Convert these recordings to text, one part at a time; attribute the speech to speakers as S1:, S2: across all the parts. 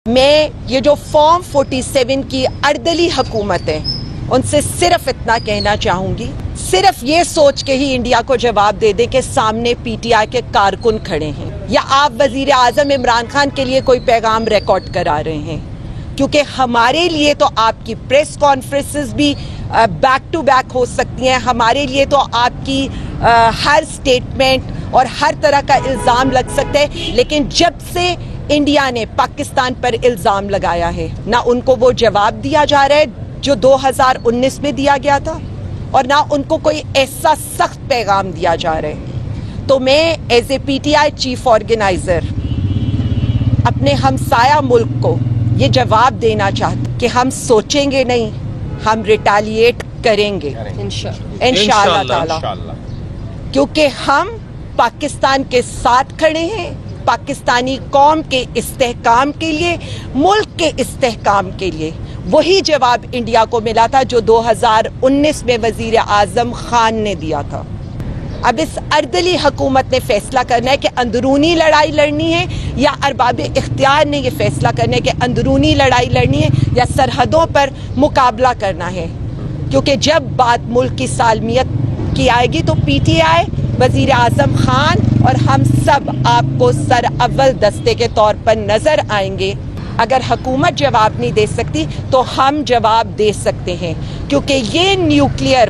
S1: میں یہ جو فارم 47 کی اردلی حکومت ہے ان سے صرف اتنا کہنا چاہوں گی، صرف یہ سوچ کے ہی انڈیا کو جواب دے دیں کہ سامنے پی ٹی آئی کے کارکن کھڑے ہیں، یا آپ وزیر اعظم عمران خان کے لیے کوئی پیغام ریکارڈ کرا رہے ہیں، کیونکہ ہمارے لیے تو آپ کی پریس کانفرنسز بھی بیک ٹو بیک ہو سکتی ہیں، ہمارے لیے تو آپ کی ہر سٹیٹمنٹ اور ہر طرح کا الزام لگ سکتا ہے، لیکن جب سے انڈیا نے پاکستان پر الزام لگایا ہے نہ ان کو وہ جواب دیا جا رہا ہے جو 2019 میں دیا گیا تھا، اور نہ ان کو کوئی ایسا سخت پیغام دیا جا رہا ہے۔ تو میں as a P T I chief organiser اپنے ہمسایہ ملک کو یہ جواب دینا چاہتی کہ ہم سوچیں گے نہیں، ہم ریٹیلیٹ کریں گے انشاءاللہ تعالی، کیونکہ ہم پاکستان کے ساتھ کھڑے ہیں، پاکستانی قوم کے استحکام کے لیے، ملک کے استحکام کے لیے۔ وہی جواب انڈیا کو ملا تھا جو 2019 میں وزیر اعظم خان نے دیا تھا۔ اب اس اردلی حکومت نے فیصلہ کرنا ہے کہ اندرونی لڑائی لڑنی ہے، یا ارباب اختیار نے یہ فیصلہ کرنا ہے کہ اندرونی لڑائی لڑنی ہے یا سرحدوں پر مقابلہ کرنا ہے، کیونکہ جب بات ملک کی سالمیت کی آئے گی تو پی ٹی آئی، وزیر اعظم خان اور ہم سب آپ کو سر اول دستے کے طور پر نظر آئیں گے۔ اگر حکومت جواب نہیں دے سکتی تو ہم جواب دے سکتے ہیں، کیونکہ یہ نیوکلیئر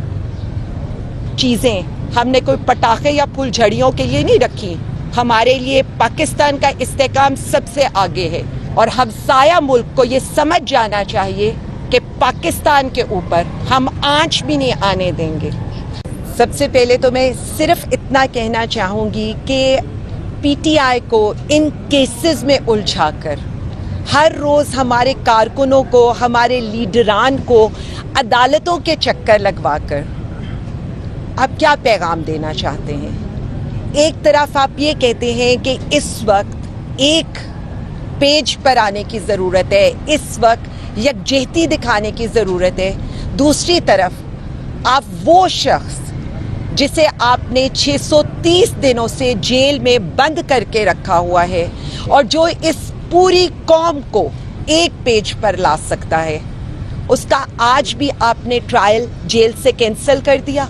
S1: چیزیں ہم نے کوئی پٹاخے یا پھول جھڑیوں کے لیے نہیں رکھی، ہمارے لیے پاکستان کا استحکام سب سے آگے ہے، اور ہمسایہ ملک کو یہ سمجھ جانا چاہیے کہ پاکستان کے اوپر ہم آنچ بھی نہیں آنے دیں گے۔ سب سے پہلے تو میں صرف اتنا کہنا چاہوں گی کہ پی ٹی آئی کو ان کیسز میں الجھا کر ہر روز ہمارے کارکنوں کو، ہمارے لیڈران کو عدالتوں کے چکر لگوا کر آپ کیا پیغام دینا چاہتے ہیں؟ ایک طرف آپ یہ کہتے ہیں کہ اس وقت ایک پیج پر آنے کی ضرورت ہے، اس وقت یکجہتی دکھانے کی ضرورت ہے، دوسری طرف آپ وہ شخص جسے آپ نے 630 دنوں سے جیل میں بند کر کے رکھا ہوا ہے اور جو اس پوری قوم کو ایک پیج پر لا سکتا ہے، اس کا آج بھی آپ نے ٹرائل جیل سے کینسل کر دیا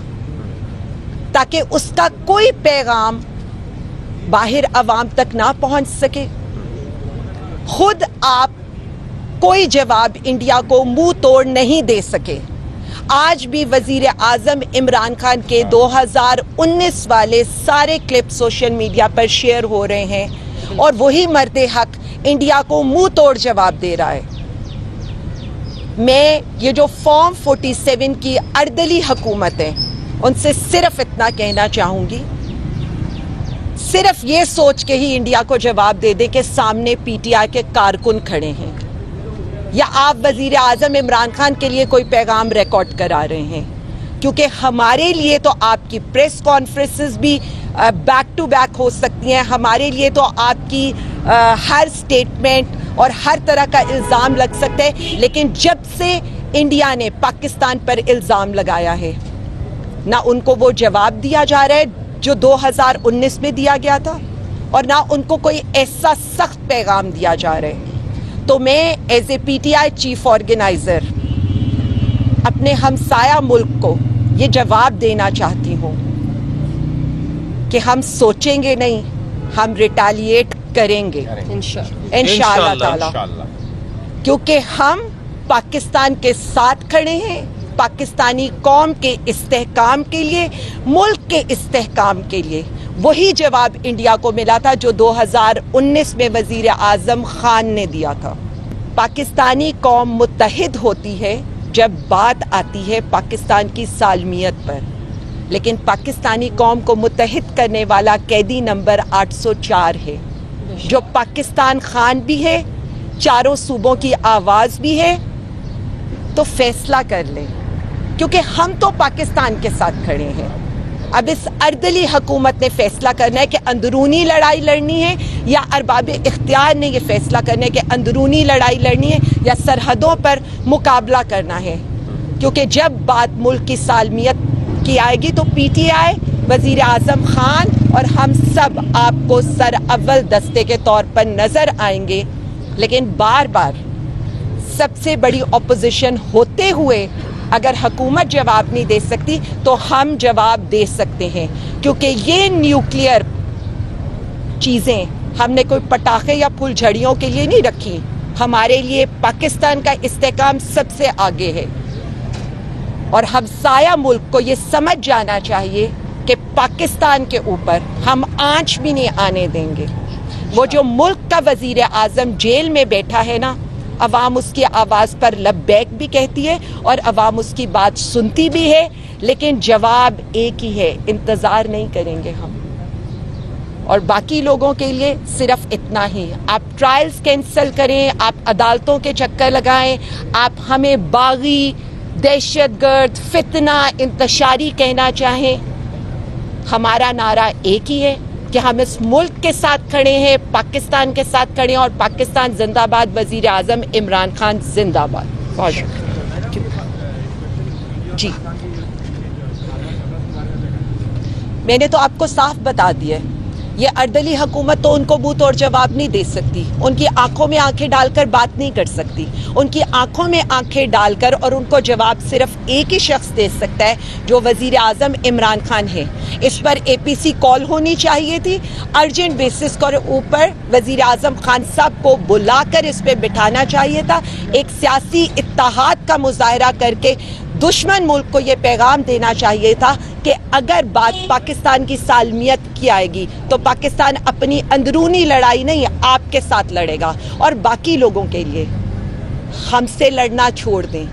S1: تاکہ اس کا کوئی پیغام باہر عوام تک نہ پہنچ سکے۔ خود آپ کوئی جواب انڈیا کو منہ توڑ نہیں دے سکے۔ آج بھی وزیر اعظم عمران خان کے 2019 والے سارے کلپ سوشل میڈیا پر شیئر ہو رہے ہیں، اور وہی مرد حق انڈیا کو منہ توڑ جواب دے رہا ہے۔ میں یہ جو فارم 47 کی اردلی حکومت ہے ان سے صرف اتنا کہنا چاہوں گی، صرف یہ سوچ کے ہی انڈیا کو جواب دے دیں کہ سامنے پی ٹی آئی کے کارکن کھڑے ہیں، یا آپ وزیر اعظم عمران خان کے لیے کوئی پیغام ریکارڈ کرا رہے ہیں، کیونکہ ہمارے لیے تو آپ کی پریس کانفرنسز بھی بیک ٹو بیک ہو سکتی ہیں، ہمارے لیے تو آپ کی ہر سٹیٹمنٹ اور ہر طرح کا الزام لگ سکتا ہے، لیکن جب سے انڈیا نے پاکستان پر الزام لگایا ہے نہ ان کو وہ جواب دیا جا رہا ہے جو 2019 میں دیا گیا تھا، اور نہ ان کو کوئی ایسا سخت پیغام دیا جا رہا ہے۔ تو میں as a P T I chief organiser اپنے ہمسایہ ملک کو یہ جواب دینا چاہتی ہوں کہ ہم سوچیں گے نہیں، ہم ریٹیلیٹ کریں گے انشاءاللہ تعالی، کیونکہ ہم پاکستان کے ساتھ کھڑے ہیں، پاکستانی قوم کے استحکام کے لیے، ملک کے استحکام کے لیے۔ وہی جواب انڈیا کو ملا تھا جو 2019 میں وزیر اعظم خان نے دیا تھا۔ پاکستانی قوم متحد ہوتی ہے جب بات آتی ہے پاکستان کی سالمیت پر، لیکن پاکستانی قوم کو متحد کرنے والا قیدی نمبر 804 ہے، جو پاکستان خان بھی ہے، چاروں صوبوں کی آواز بھی ہے۔ تو فیصلہ کر لیں، کیونکہ ہم تو پاکستان کے ساتھ کھڑے ہیں۔ اب اس اردلی حکومت نے فیصلہ کرنا ہے کہ اندرونی لڑائی لڑنی ہے، یا ارباب اختیار نے یہ فیصلہ کرنا ہے کہ اندرونی لڑائی لڑنی ہے یا سرحدوں پر مقابلہ کرنا ہے، کیونکہ جب بات ملک کی سالمیت کی آئے گی تو پی ٹی آئی، وزیر اعظم خان اور ہم سب آپ کو سر اول دستے کے طور پر نظر آئیں گے۔ لیکن بار بار سب سے بڑی اپوزیشن ہوتے ہوئے اگر حکومت جواب نہیں دے سکتی تو ہم جواب دے سکتے ہیں، کیونکہ یہ نیوکلیئر چیزیں ہم نے کوئی پٹاخے یا پھول جھڑیوں کے لیے نہیں رکھی. ہمارے لیے پاکستان کا استحکام سب سے آگے ہے، اور ہمسایہ ملک کو یہ سمجھ جانا چاہیے کہ پاکستان کے اوپر ہم آنچ بھی نہیں آنے دیں گے. وہ جو ملک کا وزیر اعظم جیل میں بیٹھا ہے نا، عوام اس کی آواز پر لبیک بھی کہتی ہے اور عوام اس کی بات سنتی بھی ہے، لیکن جواب ایک ہی ہے، انتظار نہیں کریں گے ہم. اور باقی لوگوں کے لیے صرف اتنا ہی، آپ ٹرائلز کینسل کریں، آپ عدالتوں کے چکر لگائیں، آپ ہمیں باغی، دہشت گرد، فتنہ، انتشاری کہنا چاہیں، ہمارا نعرہ ایک ہی ہے کہ ہم اس ملک کے ساتھ کھڑے ہیں، پاکستان کے ساتھ کھڑے ہیں، اور پاکستان زندہ باد، وزیر اعظم عمران خان زندہ باد. بہت شکریہ. جی میں نے تو آپ کو صاف بتا دیا ہے، یہ اردلی حکومت تو ان کو منہ توڑ جواب نہیں دے سکتی، ان کی آنکھوں میں آنکھیں ڈال کر بات نہیں کر سکتی. ان کی آنکھوں میں آنکھیں ڈال کر اور ان کو جواب صرف ایک ہی شخص دے سکتا ہے، جو وزیر اعظم عمران خان ہے. اس پر اے پی سی کال ہونی چاہیے تھی، ارجنٹ بیسس کے اوپر وزیر اعظم خان صاحب کو بلا کر اس پہ بٹھانا چاہیے تھا، ایک سیاسی اتحاد کا مظاہرہ کر کے دشمن ملک کو یہ پیغام دینا چاہیے تھا کہ اگر بات پاکستان کی سالمیت کی آئے گی تو پاکستان اپنی اندرونی لڑائی نہیں آپ کے ساتھ لڑے گا. اور باقی لوگوں کے لیے ہم سے لڑنا چھوڑ دیں،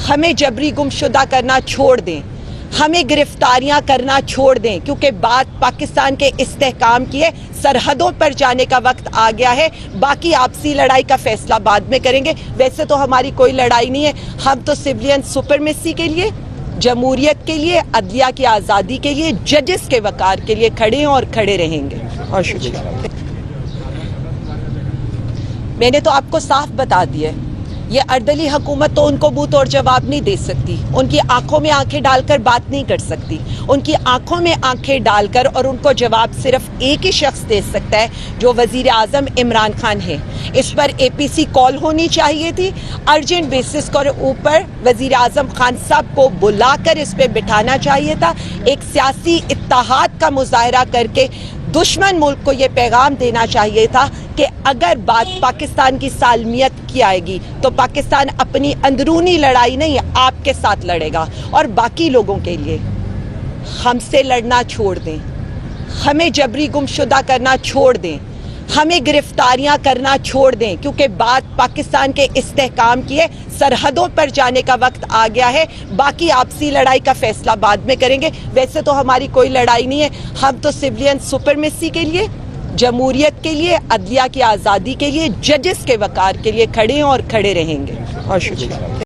S1: ہمیں جبری گمشدہ کرنا چھوڑ دیں، ہمیں گرفتاریاں کرنا چھوڑ دیں، کیونکہ بات پاکستان کے استحکام کی ہے. سرحدوں پر جانے کا وقت آ گیا ہے، باقی آپسی لڑائی کا فیصلہ بعد میں کریں گے. ویسے تو ہماری کوئی لڑائی نہیں ہے، ہم تو سویلین سپرمیسی کے لیے، جمہوریت کے لیے، عدلیہ کی آزادی کے لیے، ججز کے وقار کے لیے کھڑے ہیں اور کھڑے رہیں گے. اور شکریہ. میں نے تو آپ کو صاف بتا دیا ہے، یہ اردلی حکومت تو ان کو منہ توڑ جواب نہیں دے سکتی، ان کی آنکھوں میں آنکھیں ڈال کر بات نہیں کر سکتی. ان کی آنکھوں میں آنکھیں ڈال کر اور ان کو جواب صرف ایک ہی شخص دے سکتا ہے، جو وزیر اعظم عمران خان ہے. اس پر اے پی سی کال ہونی چاہیے تھی، ارجنٹ بیسس کے اوپر وزیر اعظم خان صاحب کو بلا کر اس پہ بٹھانا چاہیے تھا، ایک سیاسی اتحاد کا مظاہرہ کر کے دشمن ملک کو یہ پیغام دینا چاہیے تھا کہ اگر بات پاکستان کی سالمیت کی آئے گی تو پاکستان اپنی اندرونی لڑائی نہیں آپ کے ساتھ لڑے گا. اور باقی لوگوں کے لیے ہم سے لڑنا چھوڑ دیں، ہمیں جبری گمشدہ کرنا چھوڑ دیں، ہمیں گرفتاریاں کرنا چھوڑ دیں، کیونکہ بات پاکستان کے استحکام کی ہے. سرحدوں پر جانے کا وقت آ گیا ہے، باقی آپسی لڑائی کا فیصلہ بعد میں کریں گے. ویسے تو ہماری کوئی لڑائی نہیں ہے، ہم تو سویلین سپرمیسی کے لیے، جمہوریت کے لیے، عدلیہ کی آزادی کے لیے، ججز کے وقار کے لیے کھڑے ہیں اور کھڑے رہیں گے. اور شکریہ.